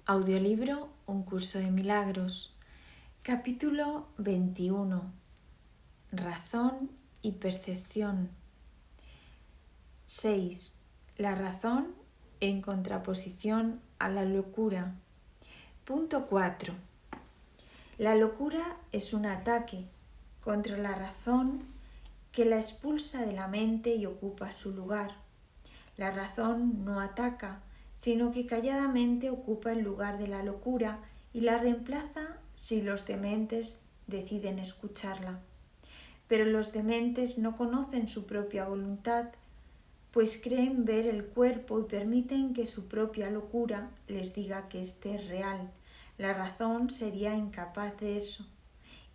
Audiolibro Un curso de milagros. Capítulo 21. Razón y percepción. 6. La razón en contraposición a la locura. Punto 4. La locura es un ataque contra la razón que la expulsa de la mente y ocupa su lugar. La razón no ataca, sino que calladamente ocupa el lugar de la locura y la reemplaza si los dementes deciden escucharla. Pero los dementes no conocen su propia voluntad, pues creen ver el cuerpo y permiten que su propia locura les diga que éste es real. La razón sería incapaz de eso.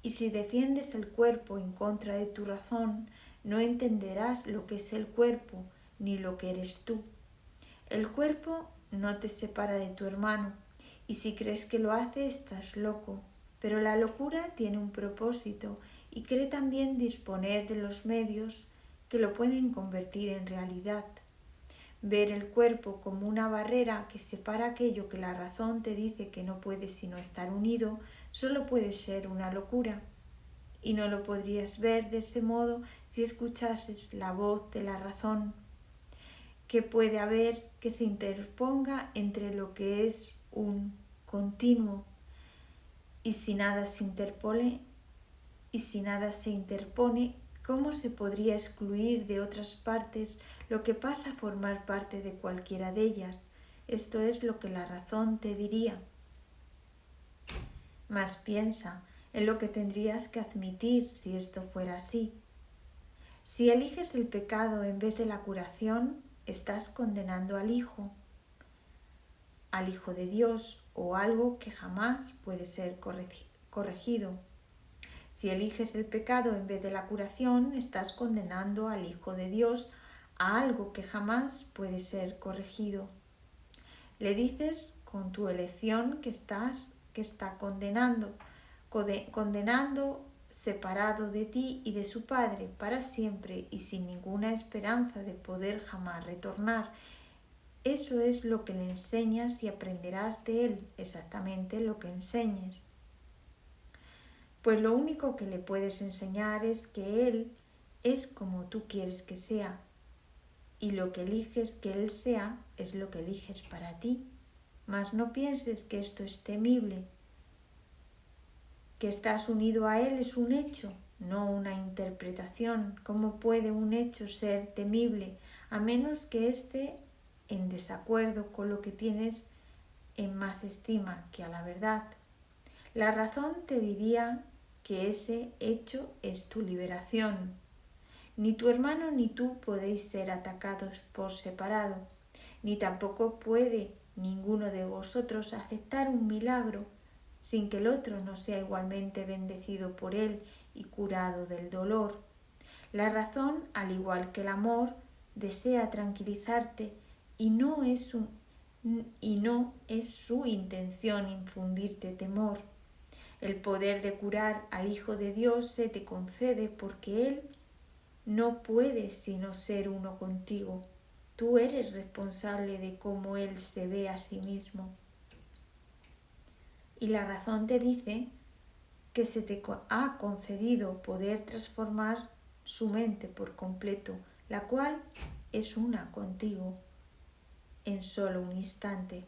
Y si defiendes el cuerpo en contra de tu razón, no entenderás lo que es el cuerpo ni lo que eres tú. El cuerpo no te separa de tu hermano, y si crees que lo hace, estás loco. Pero la locura tiene un propósito y cree también disponer de los medios que lo pueden convertir en realidad. Ver el cuerpo como una barrera que separa aquello que la razón te dice que no puede sino estar unido, solo puede ser una locura. Y no lo podrías ver de ese modo si escuchases la voz de la razón. ¿Qué puede haber que se interponga entre lo que es un continuo y si nada se interpone, ¿cómo se podría excluir de otras partes lo que pasa a formar parte de cualquiera de ellas? Esto es lo que la razón te diría. Mas piensa en lo que tendrías que admitir si esto fuera así. Si eliges el pecado en vez de la curación, estás condenando al Hijo de Dios o algo que jamás puede ser corregido. Si eliges el pecado en vez de la curación, estás condenando al Hijo de Dios a algo que jamás puede ser corregido. Le dices con tu elección que está condenando separado de ti y de su Padre para siempre y sin ninguna esperanza de poder jamás retornar. Eso es lo que le enseñas y aprenderás de él exactamente lo que enseñes. Pues lo único que le puedes enseñar es que él es como tú quieres que sea, y lo que eliges que él sea es lo que eliges para ti. Mas no pienses que esto es temible. Que estás unido a él es un hecho, no una interpretación. ¿Cómo puede un hecho ser temible a menos que esté en desacuerdo con lo que tienes en más estima que a la verdad? La razón te diría que ese hecho es tu liberación. Ni tu hermano ni tú podéis ser atacados por separado, ni tampoco puede ninguno de vosotros aceptar un milagro sin que el otro no sea igualmente bendecido por él y curado del dolor. La razón, al igual que el amor, desea tranquilizarte y no es su intención infundirte temor. El poder de curar al Hijo de Dios se te concede porque Él no puede sino ser uno contigo. Tú eres responsable de cómo Él se ve a sí mismo. Y la razón te dice que se te ha concedido poder transformar su mente por completo, la cual es una contigo en solo un instante.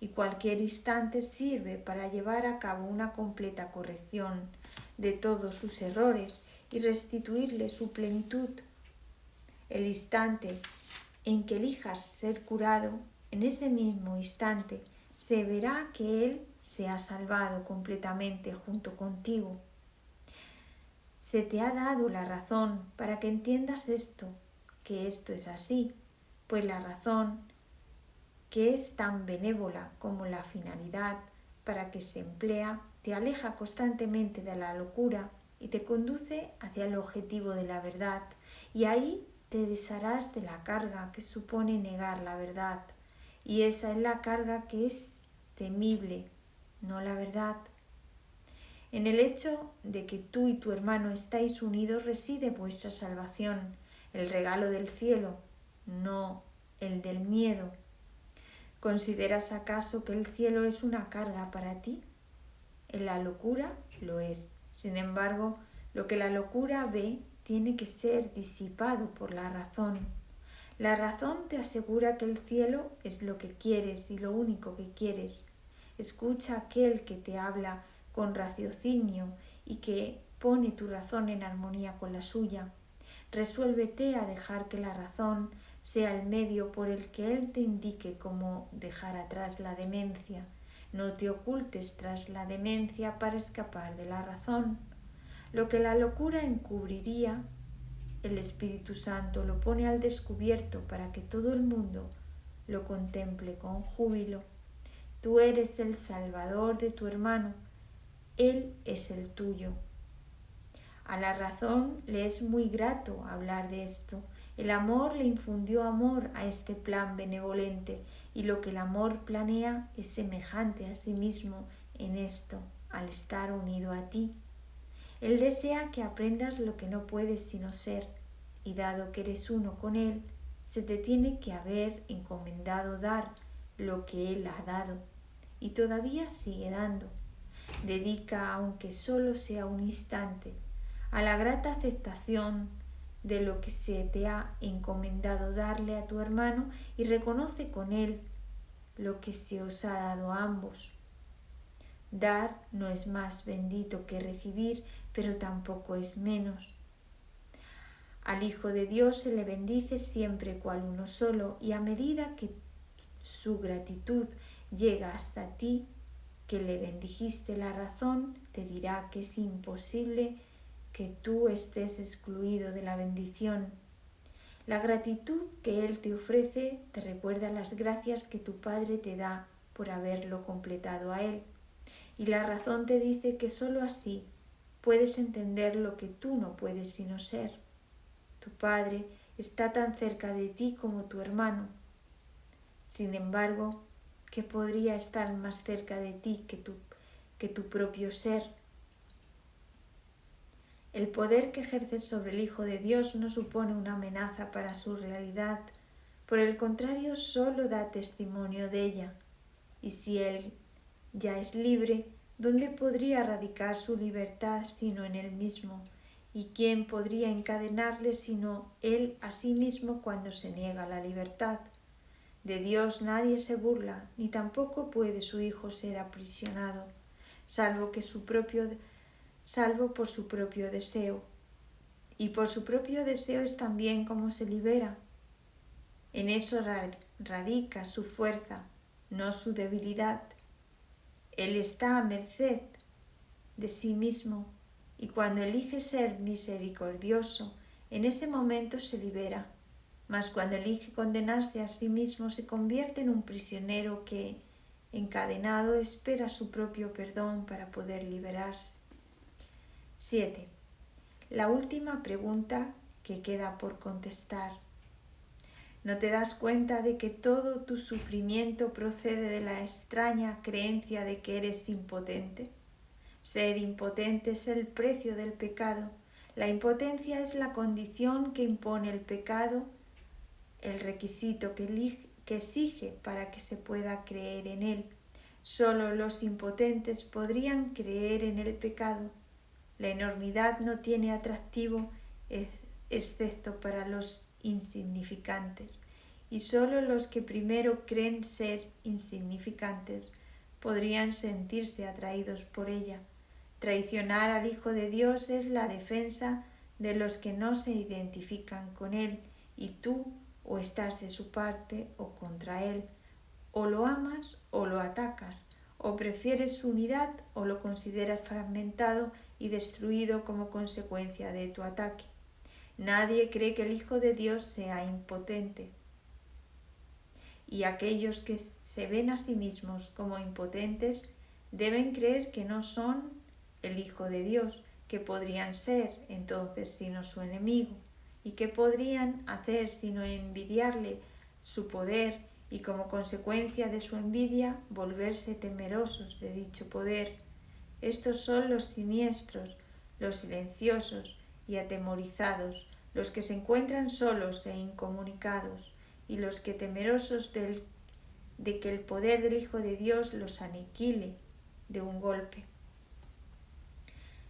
Y cualquier instante sirve para llevar a cabo una completa corrección de todos sus errores y restituirle su plenitud. El instante en que elijas ser curado, en ese mismo instante se verá que Él se ha salvado completamente junto contigo. Se te ha dado la razón para que entiendas esto, que esto es así, pues la razón, que es tan benévola como la finalidad para que se emplea, te aleja constantemente de la locura y te conduce hacia el objetivo de la verdad, y ahí te desharás de la carga que supone negar la verdad, y esa es la carga que es temible, no la verdad. En el hecho de que tú y tu hermano estáis unidos reside vuestra salvación, el regalo del cielo, no el del miedo. ¿Consideras acaso que el cielo es una carga para ti? En la locura lo es. Sin embargo, lo que la locura ve tiene que ser disipado por la razón. La razón te asegura que el cielo es lo que quieres y lo único que quieres. Escucha a aquel que te habla con raciocinio y que pone tu razón en armonía con la suya. Resuélvete a dejar que la razón sea el medio por el que él te indique cómo dejar atrás la demencia. No te ocultes tras la demencia para escapar de la razón. Lo que la locura encubriría, el Espíritu Santo lo pone al descubierto para que todo el mundo lo contemple con júbilo. Tú eres el Salvador de tu hermano, él es el tuyo. A la razón le es muy grato hablar de esto. El amor le infundió amor a este plan benevolente, y lo que el amor planea es semejante a sí mismo en esto, al estar unido a ti. Él desea que aprendas lo que no puedes sino ser, y dado que eres uno con él, se te tiene que haber encomendado dar lo que él ha dado, y todavía sigue dando. Dedica, aunque solo sea un instante, a la grata aceptación de lo que se te ha encomendado darle a tu hermano y reconoce con él lo que se os ha dado a ambos. Dar no es más bendito que recibir, pero tampoco es menos. Al Hijo de Dios se le bendice siempre cual uno solo, y a medida que su gratitud llega hasta ti, que le bendijiste, la razón te dirá que es imposible que tú estés excluido de la bendición. La gratitud que Él te ofrece te recuerda las gracias que tu Padre te da por haberlo completado a Él. Y la razón te dice que sólo así puedes entender lo que tú no puedes sino ser. Tu Padre está tan cerca de ti como tu hermano. Sin embargo, ¿qué podría estar más cerca de ti que tu propio ser? El poder que ejerces sobre el Hijo de Dios no supone una amenaza para su realidad. Por el contrario, solo da testimonio de ella. Y si Él ya es libre, ¿dónde podría radicar su libertad sino en Él mismo? ¿Y quién podría encadenarle sino Él a sí mismo cuando se niega la libertad? De Dios nadie se burla, ni tampoco puede su Hijo ser aprisionado, salvo por su propio deseo. Y por su propio deseo es también como se libera. En eso radica su fuerza, no su debilidad. Él está a merced de sí mismo, y cuando elige ser misericordioso, en ese momento se libera. Mas cuando elige condenarse a sí mismo, se convierte en un prisionero que, encadenado, espera su propio perdón para poder liberarse. 7. La última pregunta que queda por contestar. ¿No te das cuenta de que todo tu sufrimiento procede de la extraña creencia de que eres impotente? Ser impotente es el precio del pecado. La impotencia es la condición que impone el pecado, el requisito que exige para que se pueda creer en él. Solo los impotentes podrían creer en el pecado. La enormidad no tiene atractivo excepto para los insignificantes, y solo los que primero creen ser insignificantes podrían sentirse atraídos por ella. Traicionar al Hijo de Dios es la defensa de los que no se identifican con Él, y tú o estás de su parte o contra Él, o lo amas o lo atacas, o prefieres su unidad o lo consideras fragmentado y destruido como consecuencia de tu ataque. Nadie cree que el Hijo de Dios sea impotente, y aquellos que se ven a sí mismos como impotentes deben creer que no son el Hijo de Dios, que podrían ser entonces sino su enemigo, y que podrían hacer sino envidiarle su poder y como consecuencia de su envidia volverse temerosos de dicho poder. Estos son los siniestros, los silenciosos y atemorizados, los que se encuentran solos e incomunicados, y los que temerosos del de que el poder del Hijo de Dios los aniquile de un golpe.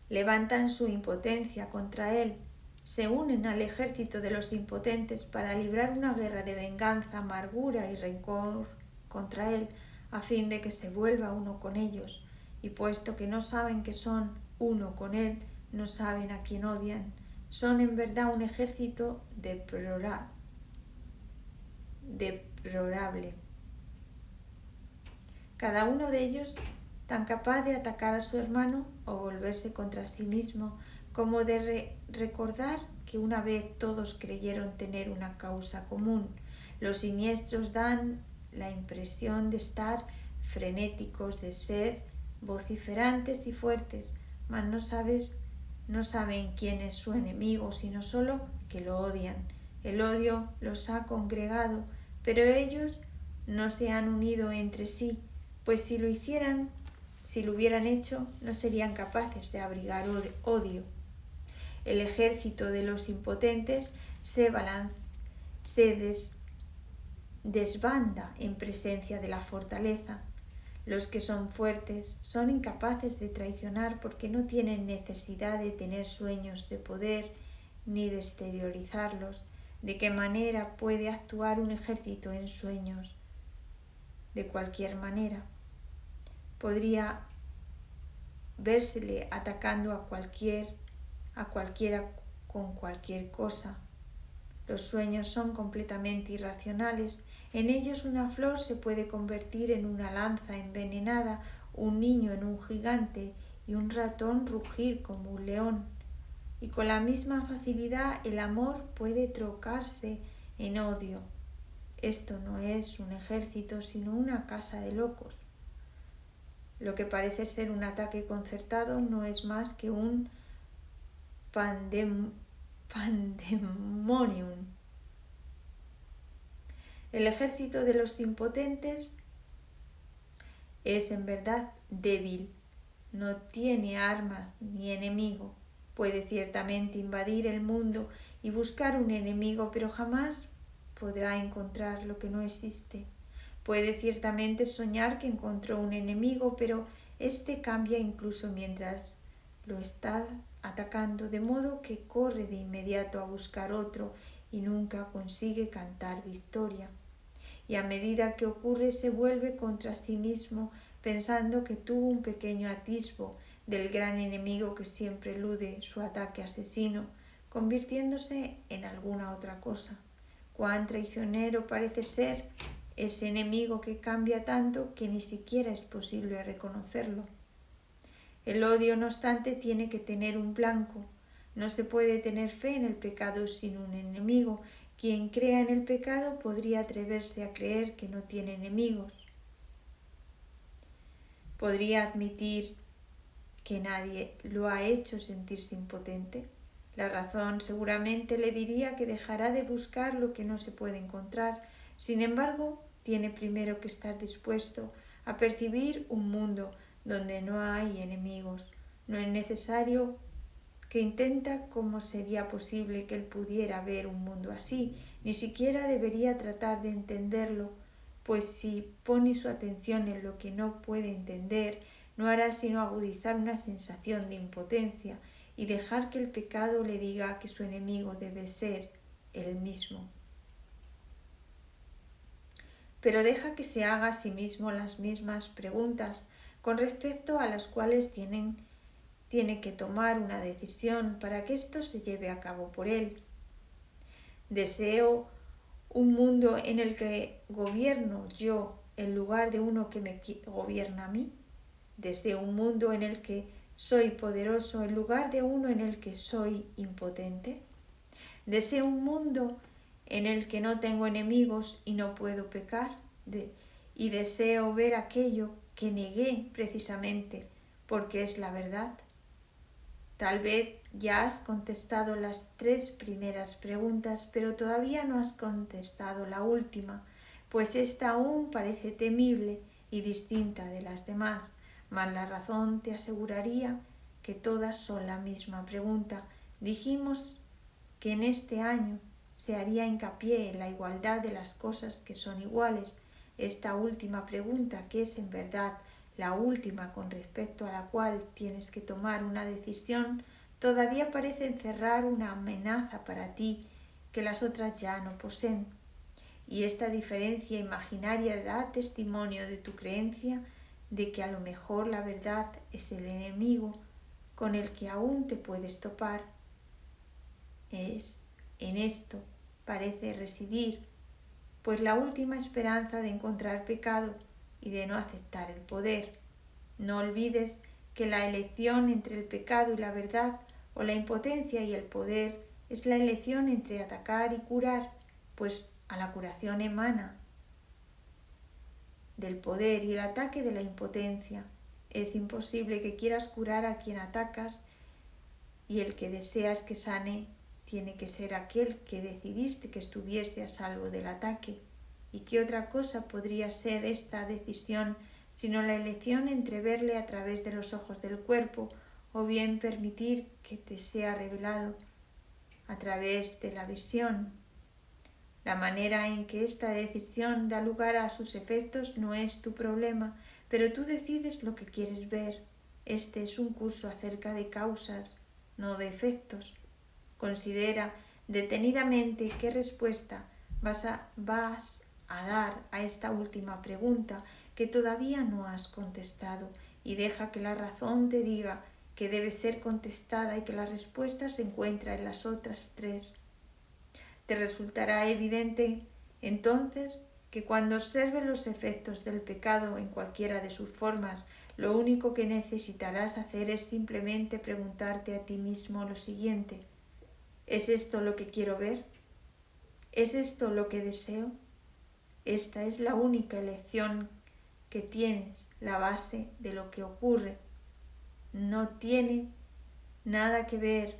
Levantan su impotencia contra él, se unen al ejército de los impotentes para librar una guerra de venganza, amargura y rencor contra él, a fin de que se vuelva uno con ellos, y puesto que no saben que son uno con él, no saben a quién odian, son en verdad un ejército deplorable. Cada uno de ellos tan capaz de atacar a su hermano o volverse contra sí mismo, como de recordar que una vez todos creyeron tener una causa común. Los siniestros dan la impresión de estar frenéticos, de ser vociferantes y fuertes, mas no saben quién es su enemigo, sino solo que lo odian. El odio los ha congregado, pero ellos no se han unido entre sí, pues si lo hubieran hecho, no serían capaces de abrigar odio. El ejército de los impotentes se desbanda en presencia de la fortaleza. Los que son fuertes son incapaces de traicionar porque no tienen necesidad de tener sueños de poder ni de exteriorizarlos. ¿De qué manera puede actuar un ejército en sueños? De cualquier manera. Podría vérsele atacando a cualquiera con cualquier cosa. Los sueños son completamente irracionales. En ellos una flor se puede convertir en una lanza envenenada, un niño en un gigante y un ratón rugir como un león. Y con la misma facilidad el amor puede trocarse en odio. Esto no es un ejército, sino una casa de locos. Lo que parece ser un ataque concertado no es más que un pandemonium. El ejército de los impotentes es en verdad débil, no tiene armas ni enemigo. Puede ciertamente invadir el mundo y buscar un enemigo, pero jamás podrá encontrar lo que no existe. Puede ciertamente soñar que encontró un enemigo, pero éste cambia incluso mientras lo está atacando, de modo que corre de inmediato a buscar otro y nunca consigue cantar victoria. Y a medida que ocurre se vuelve contra sí mismo, pensando que tuvo un pequeño atisbo del gran enemigo que siempre elude su ataque asesino, convirtiéndose en alguna otra cosa. Cuán traicionero parece ser ese enemigo que cambia tanto que ni siquiera es posible reconocerlo. El odio, no obstante, tiene que tener un blanco. No se puede tener fe en el pecado sin un enemigo. Quien crea en el pecado podría atreverse a creer que no tiene enemigos. Podría admitir que nadie lo ha hecho sentirse impotente. La razón seguramente le diría que dejará de buscar lo que no se puede encontrar. Sin embargo, tiene primero que estar dispuesto a percibir un mundo donde no hay enemigos. No es necesario que intenta cómo sería posible que él pudiera ver un mundo así. Ni siquiera debería tratar de entenderlo, pues si pone su atención en lo que no puede entender, no hará sino agudizar una sensación de impotencia y dejar que el pecado le diga que su enemigo debe ser él mismo. Pero deja que se haga a sí mismo las mismas preguntas, con respecto a las cuales tiene que tomar una decisión para que esto se lleve a cabo por él. ¿Deseo un mundo en el que gobierno yo en lugar de uno que me gobierna a mí? ¿Deseo un mundo en el que soy poderoso en lugar de uno en el que soy impotente? ¿Deseo un mundo en el que no tengo enemigos y no puedo pecar? Y deseo ver aquello que negué precisamente porque es la verdad. Tal vez ya has contestado las 3 primeras preguntas, pero todavía no has contestado la última, pues esta aún parece temible y distinta de las demás, mas la razón te aseguraría que todas son la misma pregunta. Dijimos que en este año se haría hincapié en la igualdad de las cosas que son iguales. esta última pregunta, que es en verdad la última con respecto a la cual tienes que tomar una decisión, todavía parece encerrar una amenaza para ti que las otras ya no poseen. Y esta diferencia imaginaria da testimonio de tu creencia de que a lo mejor la verdad es el enemigo con el que aún te puedes topar. En esto parece residir, pues la última esperanza de encontrar pecado y de no aceptar el poder. No olvides que la elección entre el pecado y la verdad, o la impotencia y el poder, es la elección entre atacar y curar, pues a la curación emana del poder y el ataque de la impotencia. Es imposible que quieras curar a quien atacas, y el que deseas que sane tiene que ser aquel que decidiste que estuviese a salvo del ataque. ¿Y qué otra cosa podría ser esta decisión sino la elección entre verle a través de los ojos del cuerpo o bien permitir que te sea revelado a través de la visión? La manera en que esta decisión da lugar a sus efectos no es tu problema, pero tú decides lo que quieres ver. Este es un curso acerca de causas, no de efectos. Considera detenidamente qué respuesta vas a dar a esta última pregunta que todavía no has contestado, y deja que la razón te diga que debe ser contestada y que la respuesta se encuentra en las otras tres. Te resultará evidente entonces que cuando observes los efectos del pecado en cualquiera de sus formas, lo único que necesitarás hacer es simplemente preguntarte a ti mismo lo siguiente: ¿es esto lo que quiero ver? ¿Es esto lo que deseo? Esta es la única elección que tienes, la base de lo que ocurre. No tiene nada que ver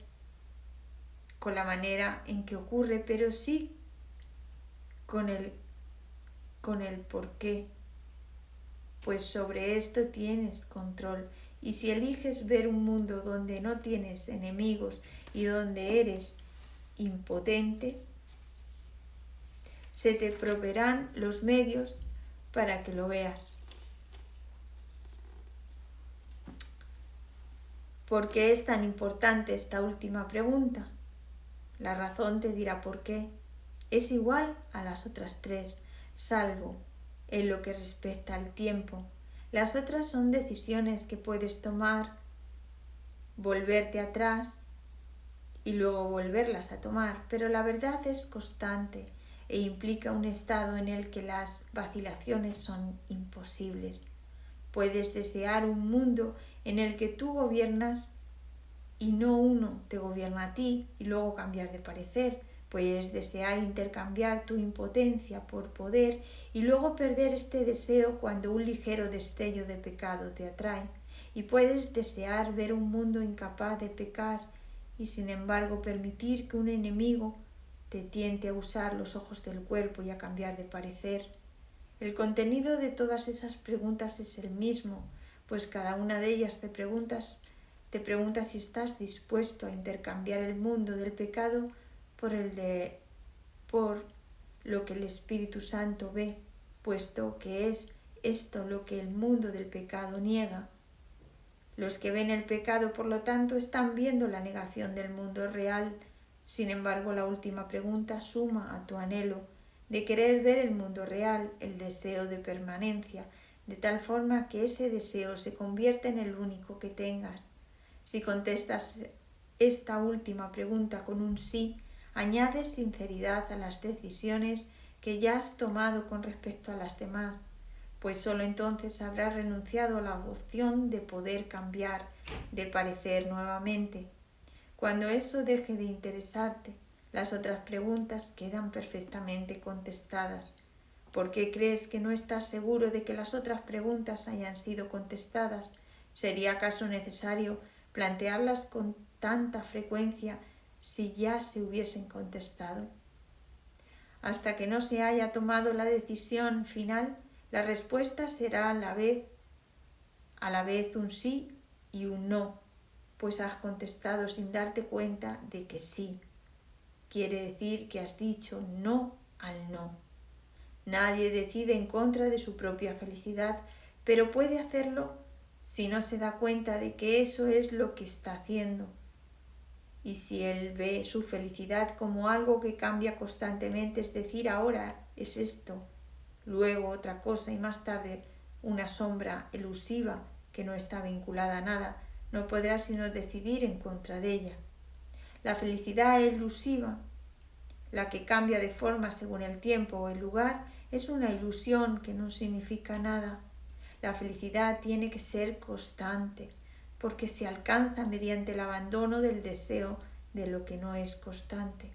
con la manera en que ocurre, pero sí con el por qué, pues sobre esto tienes control. Y si eliges ver un mundo donde no tienes enemigos y donde eres impotente, se te proveerán los medios para que lo veas. ¿Por qué es tan importante esta última pregunta? La razón te dirá por qué. Es igual a las otras tres, salvo en lo que respecta al tiempo. Las otras son decisiones que puedes tomar, volverte atrás y luego volverlas a tomar, pero la verdad es constante e implica un estado en el que las vacilaciones son imposibles. Puedes desear un mundo en el que tú gobiernas y no uno te gobierna a ti, y luego cambiar de parecer. Puedes desear intercambiar tu impotencia por poder y luego perder este deseo cuando un ligero destello de pecado te atrae. Y puedes desear ver un mundo incapaz de pecar y sin embargo permitir que un enemigo te tiente a usar los ojos del cuerpo y a cambiar de parecer. El contenido de todas esas preguntas es el mismo, pues cada una de ellas te pregunta si estás dispuesto a intercambiar el mundo del pecado por lo que el Espíritu Santo ve, puesto que es esto lo que el mundo del pecado niega. Los que ven el pecado, por lo tanto, están viendo la negación del mundo real. Sin embargo, la última pregunta suma a tu anhelo de querer ver el mundo real el deseo de permanencia, de tal forma que ese deseo se convierta en el único que tengas. Si contestas esta última pregunta con un sí, añades sinceridad a las decisiones que ya has tomado con respecto a las demás, pues sólo entonces habrás renunciado a la opción de poder cambiar de parecer nuevamente. Cuando eso deje de interesarte, las otras preguntas quedan perfectamente contestadas. ¿Por qué crees que no estás seguro de que las otras preguntas hayan sido contestadas? ¿Sería acaso necesario plantearlas con tanta frecuencia si ya se hubiesen contestado? Hasta que no se haya tomado la decisión final, la respuesta será a la vez un sí y un no, pues has contestado sin darte cuenta de que sí. Quiere decir que has dicho no al no. Nadie decide en contra de su propia felicidad, pero puede hacerlo si no se da cuenta de que eso es lo que está haciendo. Y si él ve su felicidad como algo que cambia constantemente, es decir, ahora es esto, luego otra cosa y más tarde una sombra elusiva que no está vinculada a nada, no podrá sino decidir en contra de ella. La felicidad elusiva, la que cambia de forma según el tiempo o el lugar, es una ilusión que no significa nada. La felicidad tiene que ser constante, porque se alcanza mediante el abandono del deseo de lo que no es constante.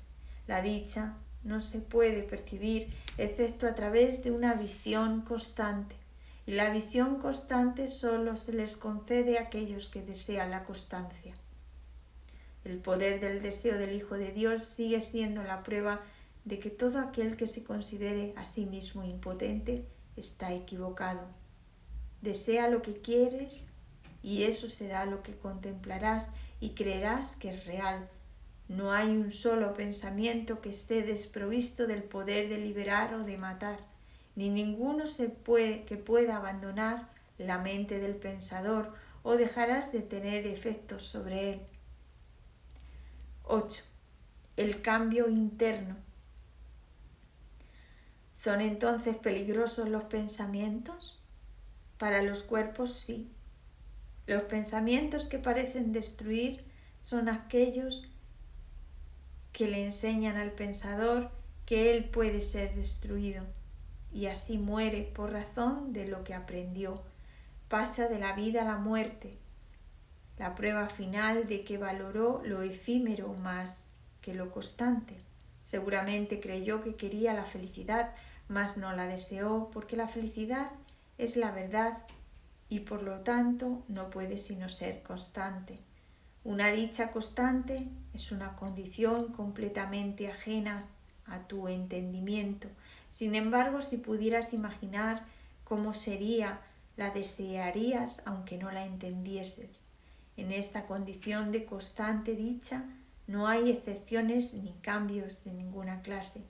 La dicha no se puede percibir excepto a través de una visión constante, y la visión constante solo se les concede a aquellos que desean la constancia. El poder del deseo del Hijo de Dios sigue siendo la prueba de que todo aquel que se considere a sí mismo impotente está equivocado. Desea lo que quieres y eso será lo que contemplarás y creerás que es real. No hay un solo pensamiento que esté desprovisto del poder de liberar o de matar, ni ninguno que pueda abandonar la mente del pensador o dejarás de tener efectos sobre él. 8. El cambio interno. ¿Son entonces peligrosos los pensamientos? Para los cuerpos sí. Los pensamientos que parecen destruir son aquellos que le enseñan al pensador que él puede ser destruido y así muere por razón de lo que aprendió. Pasa de la vida a la muerte, la prueba final de que valoró lo efímero más que lo constante. Seguramente creyó que quería la felicidad, mas no la deseó, porque la felicidad es la verdad y por lo tanto no puede sino ser constante. Una dicha constante es una condición completamente ajena a tu entendimiento. Sin embargo, si pudieras imaginar cómo sería, la desearías aunque no la entendieses. En esta condición de constante dicha no hay excepciones ni cambios de ninguna clase.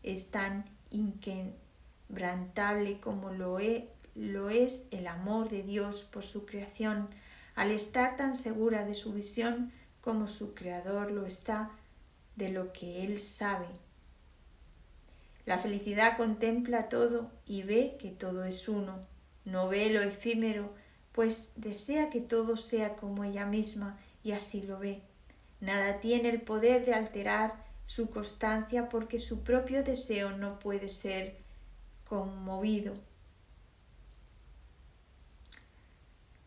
Es tan inquebrantable como lo es el amor de Dios por su creación, al estar tan segura de su visión como su creador lo está de lo que él sabe. La felicidad contempla todo y ve que todo es uno. No ve lo efímero, pues desea que todo sea como ella misma y así lo ve. Nada tiene el poder de alterar su constancia porque su propio deseo no puede ser conmovido.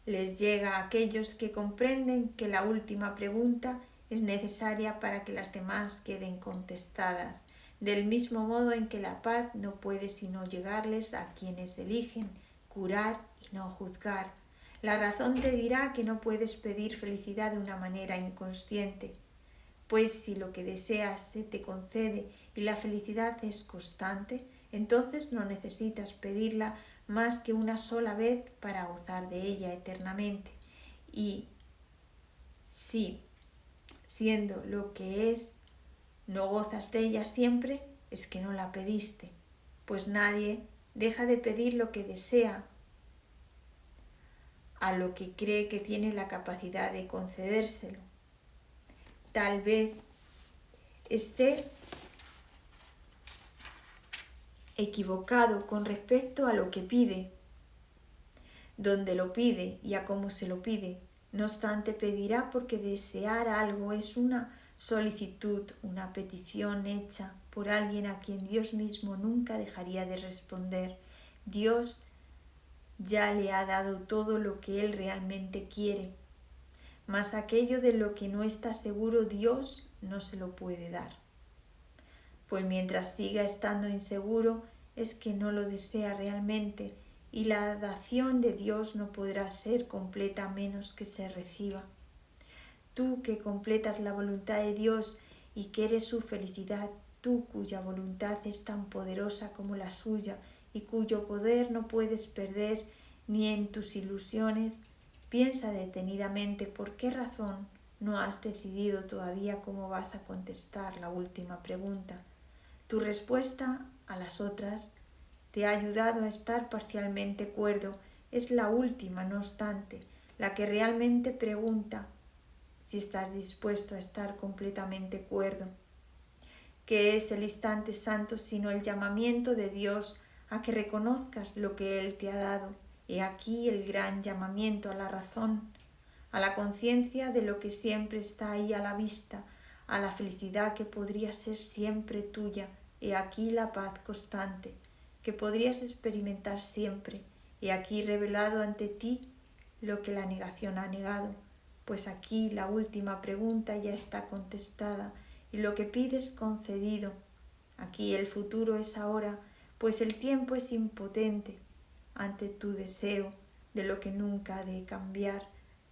Les llega a aquellos que comprenden que la última pregunta es necesaria para que las demás queden contestadas, del mismo modo en que la paz no puede sino llegarles a quienes eligen curar y no juzgar. La razón te dirá que no puedes pedir felicidad de una manera inconsciente, pues si lo que deseas se te concede y la felicidad es constante, entonces no necesitas pedirla más que una sola vez para gozar de ella eternamente. Y si, siendo lo que es, no gozas de ella siempre, es que no la pediste, pues nadie deja de pedir lo que desea a lo que cree que tiene la capacidad de concedérselo. Tal vez esté equivocado con respecto a lo que pide, donde lo pide y a cómo se lo pide. No obstante, pedirá porque desear algo es una solicitud, una petición hecha por alguien a quien Dios mismo nunca dejaría de responder. Dios ya le ha dado todo lo que él realmente quiere, mas aquello de lo que no está seguro Dios no se lo puede dar. Pues mientras siga estando inseguro es que no lo desea realmente y la dación de Dios no podrá ser completa a menos que se reciba. Tú que completas la voluntad de Dios y que eres su felicidad, tú cuya voluntad es tan poderosa como la suya y cuyo poder no puedes perder ni en tus ilusiones, piensa detenidamente por qué razón no has decidido todavía cómo vas a contestar la última pregunta. Tu respuesta a las otras te ha ayudado a estar parcialmente cuerdo, es la última, no obstante, la que realmente pregunta si estás dispuesto a estar completamente cuerdo. ¿Qué es el instante santo sino el llamamiento de Dios a que reconozcas lo que Él te ha dado? He aquí el gran llamamiento a la razón, a la conciencia de lo que siempre está ahí a la vista, a la felicidad que podría ser siempre tuya. He aquí la paz constante, que podrías experimentar siempre. He aquí revelado ante ti lo que la negación ha negado, pues aquí la última pregunta ya está contestada y lo que pides concedido. Aquí el futuro es ahora, pues el tiempo es impotente ante tu deseo de lo que nunca ha de cambiar,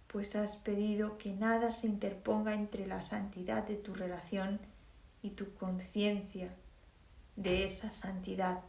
pues has pedido que nada se interponga entre la santidad de tu relación y tu conciencia de esa santidad.